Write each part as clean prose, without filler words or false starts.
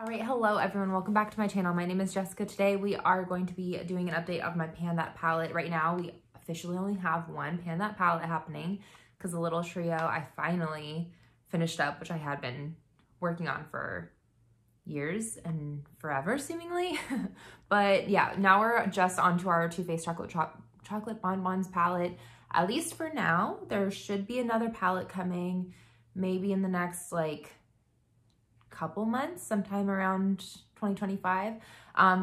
All right, hello everyone, welcome back to my channel. My name is Jessica. Today we are going to be doing an update of my Pan That palette. Right now we officially only have one Pan That palette happening because the little trio I finally finished up, which I had been working on for years and forever seemingly. But yeah, now we're just onto our Too Faced Chocolate Bonbons palette. At least for now. There should be another palette coming maybe in the next couple months, sometime around 2025,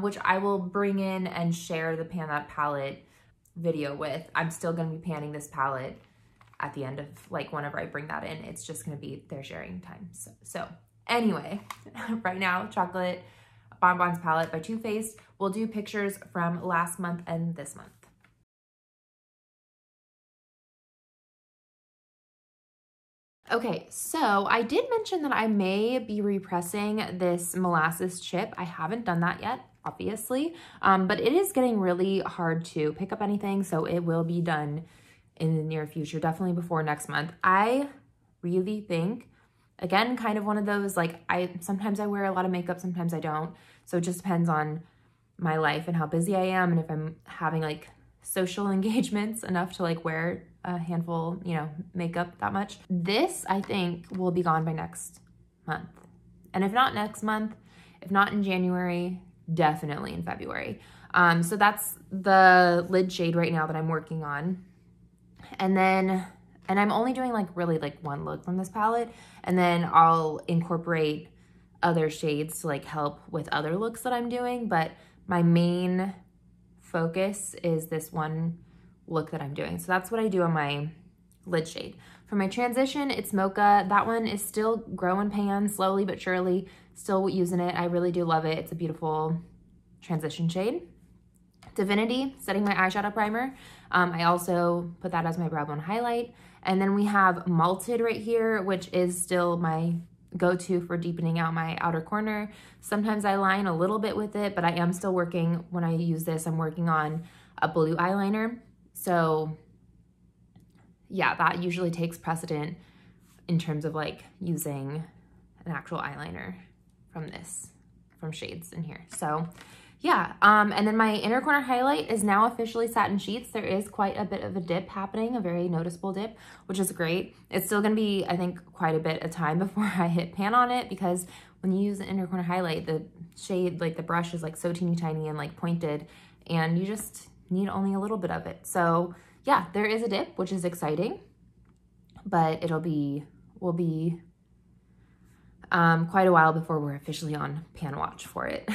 which I will bring in and share the Pan That palette video with. I'm still going to be panning this palette at the end of whenever I bring that in. It's just going to be their sharing time. So anyway, right now, Chocolate Bonbons palette by Too Faced. We'll do pictures from last month and this month. Okay, so I did mention that I may be repressing this molasses chip. I haven't done that yet, obviously, but it is getting really hard to pick up anything, so it will be done in the near future, definitely before next month. I really think, again, kind of one of those, sometimes I wear a lot of makeup, sometimes I don't, so it just depends on my life and how busy I am, and if I'm having social engagements enough to wear a handful, makeup that much. This, I think, will be gone by next month. And if not next month, if not in January, definitely in February. So that's the lid shade right now that I'm working on. And I'm only doing really one look from this palette, and then I'll incorporate other shades to help with other looks that I'm doing. But my main focus is this one look that I'm doing. So that's what I do on my lid shade. For my transition, it's Mocha. That one is still growing pan, slowly but surely, still using it. I really do love it. It's a beautiful transition shade. Divinity, setting my eyeshadow primer. I also put that as my brow bone highlight. And then we have Malted right here, which is still my go-to for deepening out my outer corner. Sometimes I line a little bit with it, but I am still working, when I use this, I'm working on a blue eyeliner. So yeah, that usually takes precedent in terms of using an actual eyeliner from shades in here. So yeah, and then my inner corner highlight is now officially Satin Sheets. There is quite a bit of a dip happening, a very noticeable dip, which is great. It's still gonna be, I think, quite a bit of time before I hit pan on it, because when you use an inner corner highlight, the shade, the brush is so teeny tiny and pointed, and you just need only a little bit of it. So yeah, there is a dip, which is exciting, but will be quite a while before we're officially on pan watch for it.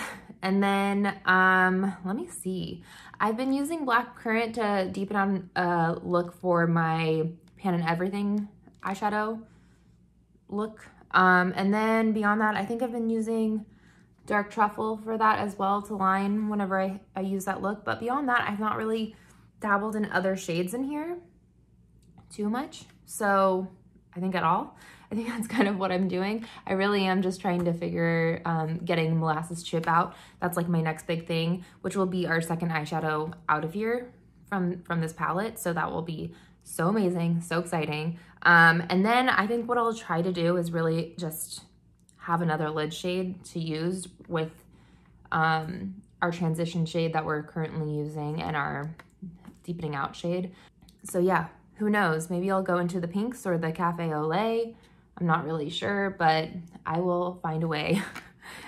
And then, let me see. I've been using Black Currant to deepen on a look for my Pan and Everything eyeshadow look. And then beyond that, I think I've been using Dark Truffle for that as well to line whenever I use that look. But beyond that, I've not really dabbled in other shades in here too much. So I think at all. I think that's kind of what I'm doing. I really am just trying to figure getting Molasses Chip out. That's my next big thing, which will be our second eyeshadow out of here from this palette. So that will be so amazing, so exciting. And then I think what I'll try to do is really just have another lid shade to use with our transition shade that we're currently using and our deepening out shade. So yeah, who knows? Maybe I'll go into the pinks or the Cafe au lait. I'm not really sure, but I will find a way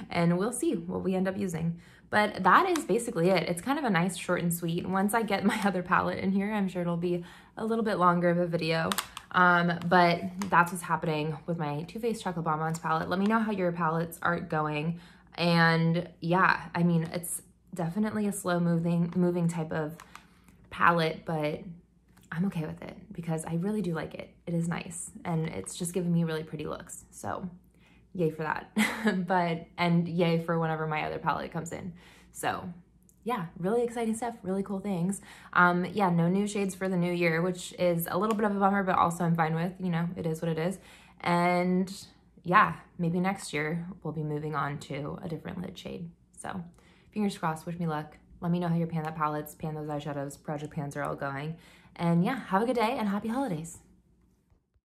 and we'll see what we end up using. But that is basically it. It's kind of a nice short and sweet. Once I get my other palette in here, I'm sure it'll be a little bit longer of a video. But that's what's happening with my Too Faced Chocolate Bonbons palette. Let me know how your palettes are going. And yeah, I mean, it's definitely a slow moving type of palette, but I'm okay with it because I really do like it. It is nice and it's just giving me really pretty looks. So yay for that. and yay for whenever my other palette comes in. So yeah, really exciting stuff, really cool things. Yeah, no new shades for the new year, which is a little bit of a bummer, but also I'm fine with, it is what it is. And yeah, maybe next year we'll be moving on to a different lid shade. So fingers crossed, wish me luck. Let me know how your Pan That palettes, pan those eyeshadows, project pans are all going. And yeah, have a good day and happy holidays.